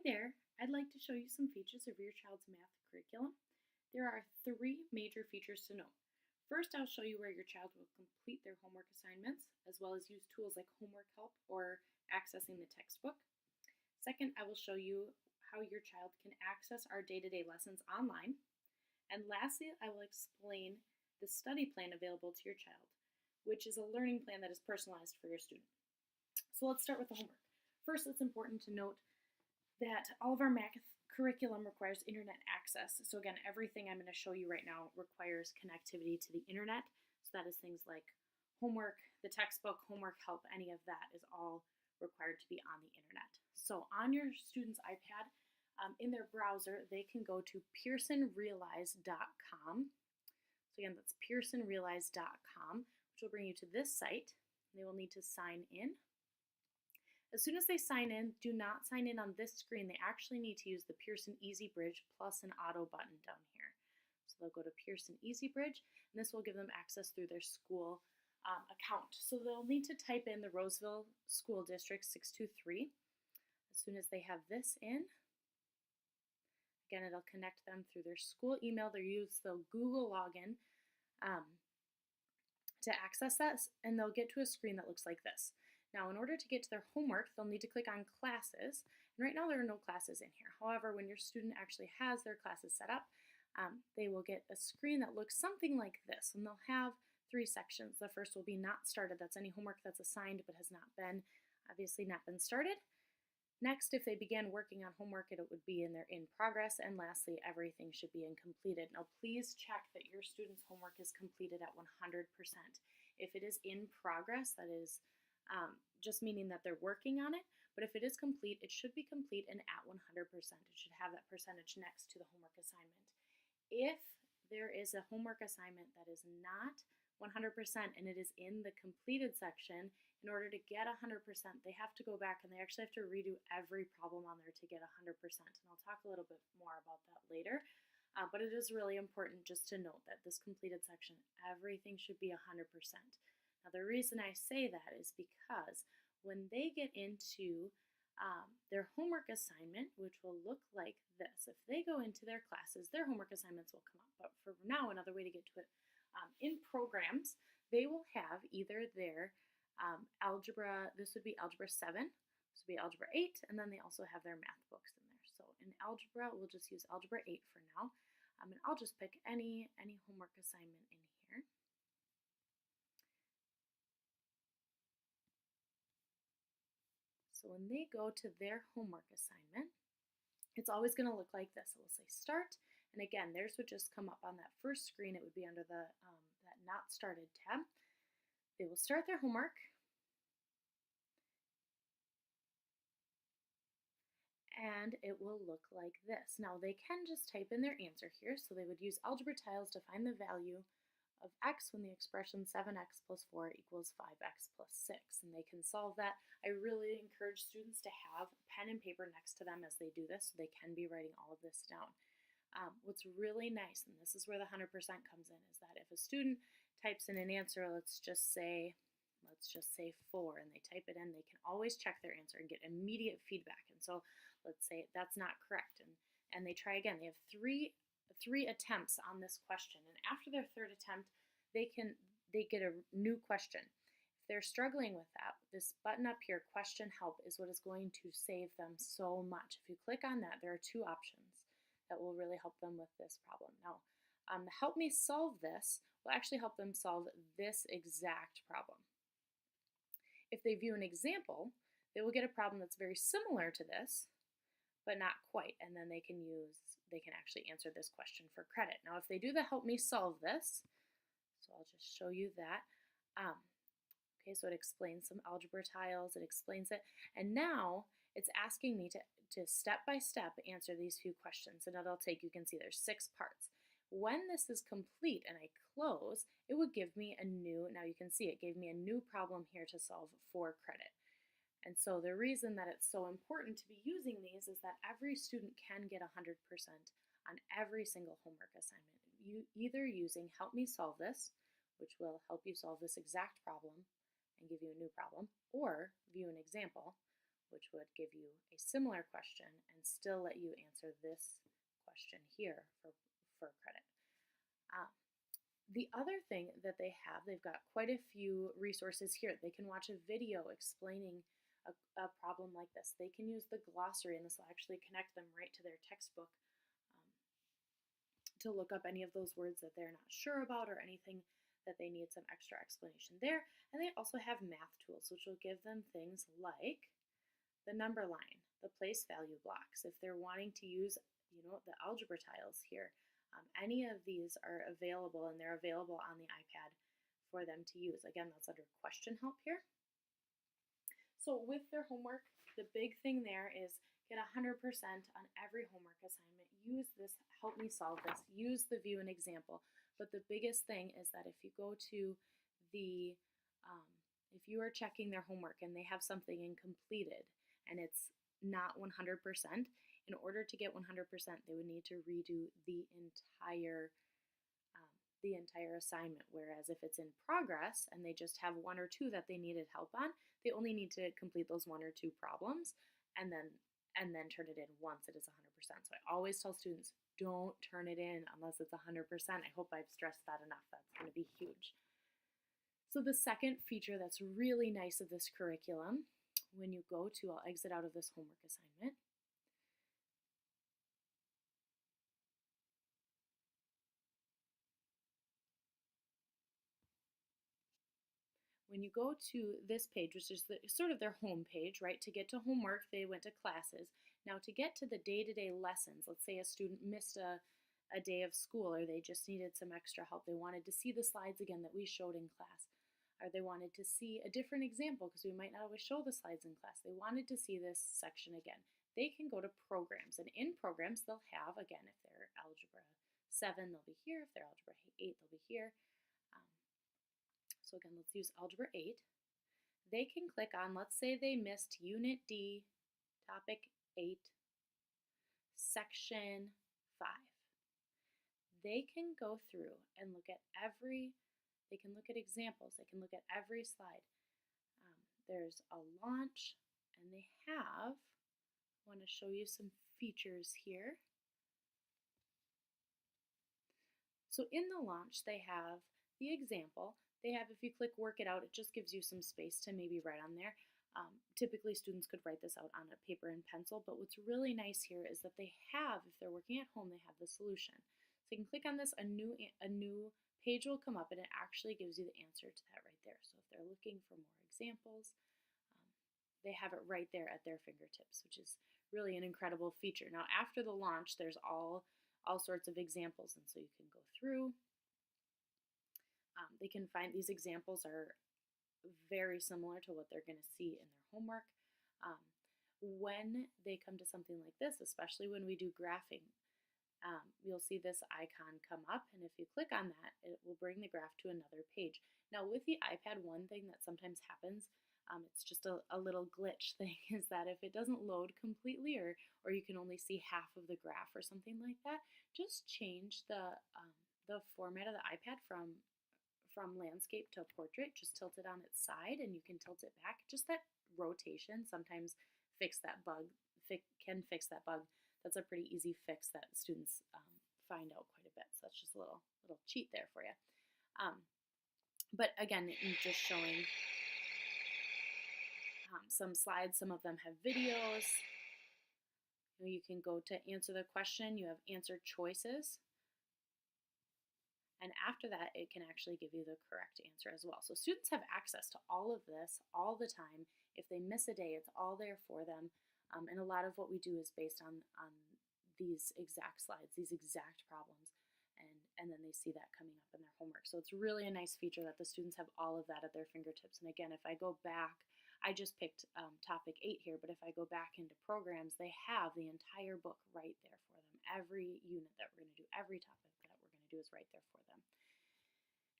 there, I'd like to show you some features of your child's math curriculum. There are three major features to note. First, I'll show you where your child will complete their homework assignments, as well as use tools like homework help or accessing the textbook. Second, I will show you how your child can access our day-to-day lessons online. And lastly, I will explain the study plan available to your child, which is a learning plan that is personalized for your student. So let's start with the homework. First, it's important to note that all of our math curriculum requires internet access. So again, everything I'm going to show you right now requires connectivity to the internet. So that is things like homework, the textbook, homework help, any of that is all required to be on the internet. So on your student's iPad, in their browser, they can go to pearsonrealize.com. So again, that's pearsonrealize.com, which will bring you to this site. They will need to sign in. As soon as they sign in, do not sign in on this screen. They actually need to use the Pearson Easy Bridge plus an auto button down here. So they'll go to Pearson Easy Bridge, and this will give them access through their school account. So they'll need to type in the Roseville School District 623. As soon as they have this in, again, it'll connect them through their school email. They'll use the Google login to access that, and they'll get to a screen that looks like this. Now, in order to get to their homework, they'll need to click on classes. And right now there are no classes in here. However, when your student actually has their classes set up, they will get a screen that looks something like this. And they'll have three sections. The first will be not started. That's any homework that's assigned but has obviously not been started. Next, if they began working on homework, it would be in their in progress. And lastly, everything should be in completed. Now, please check that your student's homework is completed at 100%. If it is in progress, that is just meaning that they're working on it. But if it is complete, it should be complete and at 100%. It should have that percentage next to the homework assignment. If there is a homework assignment that is not 100% and it is in the completed section, in order to get 100%, they have to go back and they actually have to redo every problem on there to get 100%. And I'll talk a little bit more about that later. But it is really important just to note that this completed section, everything should be 100%. Now, the reason I say that is because when they get into their homework assignment, which will look like this, if they go into their classes, their homework assignments will come up. But for now, another way to get to it, in programs, they will have either their algebra, this would be algebra 7, this would be algebra 8, and then they also have their math books in there. So in algebra, we'll just use algebra 8 for now. And I'll just pick any homework assignment in here. So when they go to their homework assignment, it's always going to look like this. It will say start, and again, theirs would just come up on that first screen. It would be under the that not started tab. They will start their homework, and it will look like this. Now, they can just type in their answer here, so they would use algebra tiles to find the value of x when the expression 7x plus 4 equals 5x plus 6, and they can solve that. I really encourage students to have pen and paper next to them as they do this, so they can be writing all of this down. What's really nice, and this is where the 100% comes in, is that if a student types in an answer, let's just say 4, and they type it in, they can always check their answer and get immediate feedback. And so let's say that's not correct, and they try again. They have three attempts on this question, and after their third attempt, they get a new question. If they're struggling with that, this button up here, question help, is what is going to save them so much. If you click on that, there are two options that will really help them with this problem. Now, the help me solve this will actually help them solve this exact problem. If they view an example, they will get a problem that's very similar to this, but not quite, and then they can actually answer this question for credit. Now, if they do the help me solve this, so I'll just show you that. Okay, so it explains some algebra tiles, it explains it, and now it's asking me to step by step answer these few questions, and it'll take, you can see there's 6 parts. When this is complete and I close, it would give me a new, now you can see it gave me a new problem here to solve for credit. And so the reason that it's so important to be using these is that every student can get 100% on every single homework assignment. Either using help me solve this, which will help you solve this exact problem and give you a new problem, or view an example, which would give you a similar question and still let you answer this question here for credit. The other thing that they have, they've got quite a few resources here. They can watch a video explaining a problem like this. They can use the glossary, and this will actually connect them right to their textbook to look up any of those words that they're not sure about or anything that they need some extra explanation there. And they also have math tools, which will give them things like the number line, the place value blocks. If they're wanting to use, the algebra tiles here, any of these are available, and they're available on the iPad for them to use. Again, that's under question help here. So with their homework, the big thing there is get 100% on every homework assignment. Use this, help me solve this, use the view and example. But the biggest thing is that if you go to the, if you are checking their homework and they have something incompleted and it's not 100%, in order to get 100%, they would need to redo the entire assignment. Whereas if it's in progress and they just have one or two that they needed help on, they only need to complete those one or two problems and then turn it in once it is 100%. So I always tell students, don't turn it in unless it's 100%. I hope I've stressed that enough. That's going to be huge. So the second feature that's really nice of this curriculum, when you go to, I'll exit out of this homework assignment. When you go to this page, which is sort of their home page, right? To get to homework, they went to classes. Now to get to the day-to-day lessons, let's say a student missed a day of school, or they just needed some extra help. They wanted to see the slides again that we showed in class, or they wanted to see a different example because we might not always show the slides in class. They wanted to see this section again. They can go to programs, and in programs they'll have, again, if they're algebra 7, they'll be here. If they're algebra 8, they'll be here. So again, let's use algebra 8. They can click on, let's say they missed Unit D, Topic 8, Section 5. They can go through and look at they can look at examples, they can look at every slide. There's a launch, and they have, I want to show you some features here. So in the launch, they have the example. They have, if you click work it out, it just gives you some space to maybe write on there. Typically students could write this out on a paper and pencil, but what's really nice here is that they have, if they're working at home, they have the solution. So you can click on this, a new page will come up, and it actually gives you the answer to that right there. So if they're looking for more examples, they have it right there at their fingertips, which is really an incredible feature. Now after the launch, there's all sorts of examples, and so you can go through. They can find these examples are very similar to what they're going to see in their homework. When they come to something like this, especially when we do graphing, you'll see this icon come up, and if you click on that, it will bring the graph to another page. Now with the iPad, one thing that sometimes happens, it's just a little glitch thing, is that if it doesn't load completely, or you can only see half of the graph or something like that, just change the format of the iPad from landscape to portrait. Just tilt it on its side, and you can tilt it back. Just that rotation sometimes can fix that bug. That's a pretty easy fix that students find out quite a bit. So that's just a little cheat there for you. But again, just showing some slides. Some of them have videos. You can go to answer the question. You have answer choices. And after that, it can actually give you the correct answer as well. So students have access to all of this all the time. If they miss a day, it's all there for them. And a lot of what we do is based on these exact slides, these exact problems. And then they see that coming up in their homework. So it's really a nice feature that the students have all of that at their fingertips. And again, if I go back, I just picked topic 8 here, but if I go back into programs, they have the entire book right there for them. Every unit that we're going to do, every topic that we're going to do is right there for them.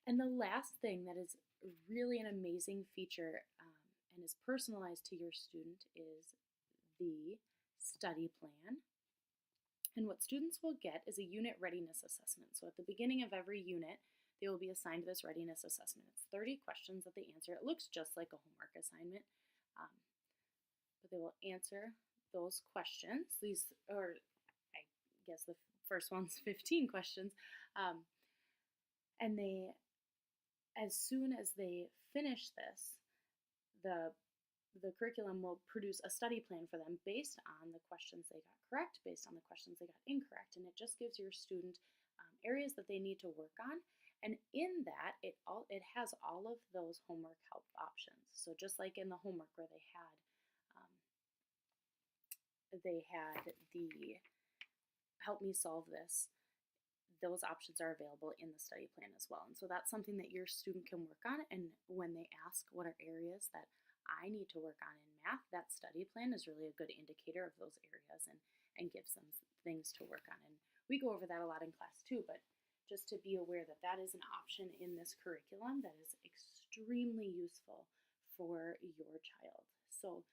And the last thing that is really an amazing feature and is personalized to your student is the study plan. And what students will get is a unit readiness assessment. So at the beginning of every unit, they will be assigned this readiness assessment. It's 30 questions that they answer. It looks just like a homework assignment, but they will answer those questions. These, or I guess the first one's 15 questions. And they, as soon as they finish this, the the curriculum will produce a study plan for them based on the questions they got correct, based on the questions they got incorrect, and it just gives your student areas that they need to work on. And in that, it has all of those homework help options. So just like in the homework where um, they had the help me solve this, those options are available in the study plan as well. And so that's something that your student can work on. And when they ask what are areas that I need to work on in math, that study plan is really a good indicator of those areas and gives them things to work on. And we go over that a lot in class too, but just to be aware that that is an option in this curriculum that is extremely useful for your child. So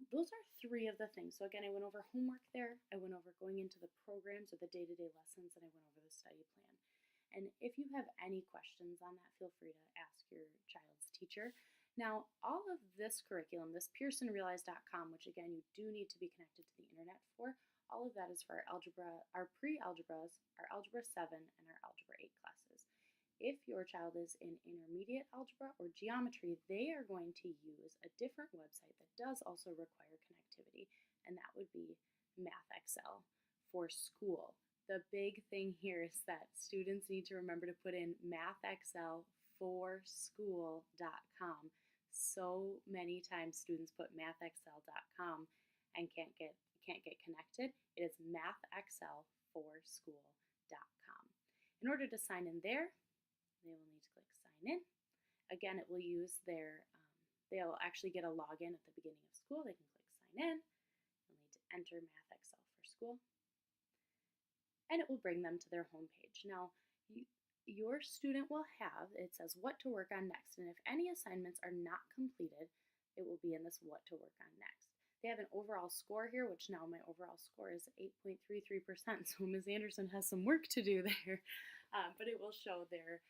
those are three of the things. So again, I went over homework there, I went over going into the programs or the day-to-day lessons, and I went over the study plan. And if you have any questions on that, feel free to ask your child's teacher. Now, all of this curriculum, this PearsonRealize.com, which again, you do need to be connected to the internet for, all of that is for our algebra, our pre-algebras, our Algebra 7, and our Algebra 8 classes. If your child is in intermediate algebra or geometry, they are going to use a different website that does also require connectivity, and that would be MathXL for school. The big thing here is that students need to remember to put in mathxlforschool.com. So many times students put mathxl.com and can't get connected. It is mathxlforschool.com. In order to sign in there, they will need to click sign in. Again, it will use their, they'll actually get a login at the beginning of school. They can click sign in. They'll need to enter MathXL for school. And it will bring them to their home page. Now, your student will have, it says what to work on next. And if any assignments are not completed, it will be in this what to work on next. They have an overall score here, which now my overall score is 8.33%. So Ms. Anderson has some work to do there. But it will show their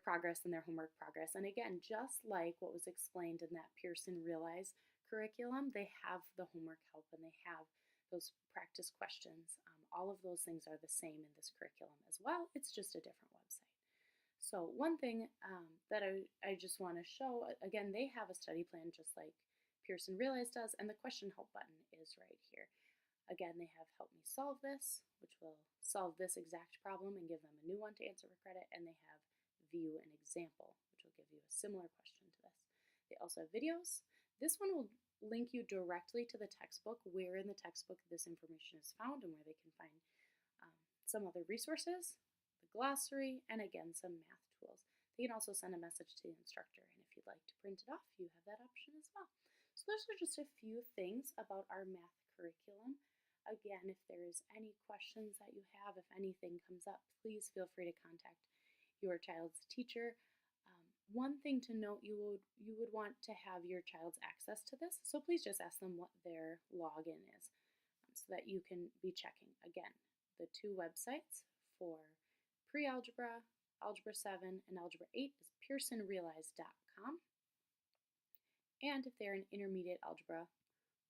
progress and their homework progress. And again, just like what was explained in that Pearson Realize curriculum, they have the homework help and they have those practice questions. All of those things are the same in this curriculum as well. It's just a different website. So one thing that I just want to show, again, they have a study plan just like Pearson Realize does, and the question help button is right here. Again, they have help me solve this, which will solve this exact problem and give them a new one to answer for credit, and they have view an example, which will give you a similar question to this. They also have videos. This one will link you directly to the textbook, where in the textbook this information is found and where they can find some other resources, the glossary, and again, some math tools. They can also send a message to the instructor, and if you'd like to print it off, you have that option as well. So those are just a few things about our math curriculum. Again, if there's any questions that you have, if anything comes up, please feel free to contact your child's teacher. One thing to note, you would want to have your child's access to this, so please just ask them what their login is so that you can be checking. Again, the two websites for pre-algebra, Algebra 7, and Algebra 8 is PearsonRealize.com. And if they're in intermediate algebra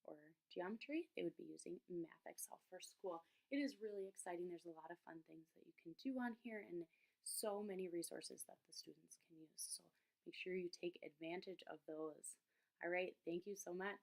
or geometry, they would be using MathXL for school. It is really exciting. There's a lot of fun things that you can do on here and so many resources that the students can use. So make sure you take advantage of those. All right, thank you so much.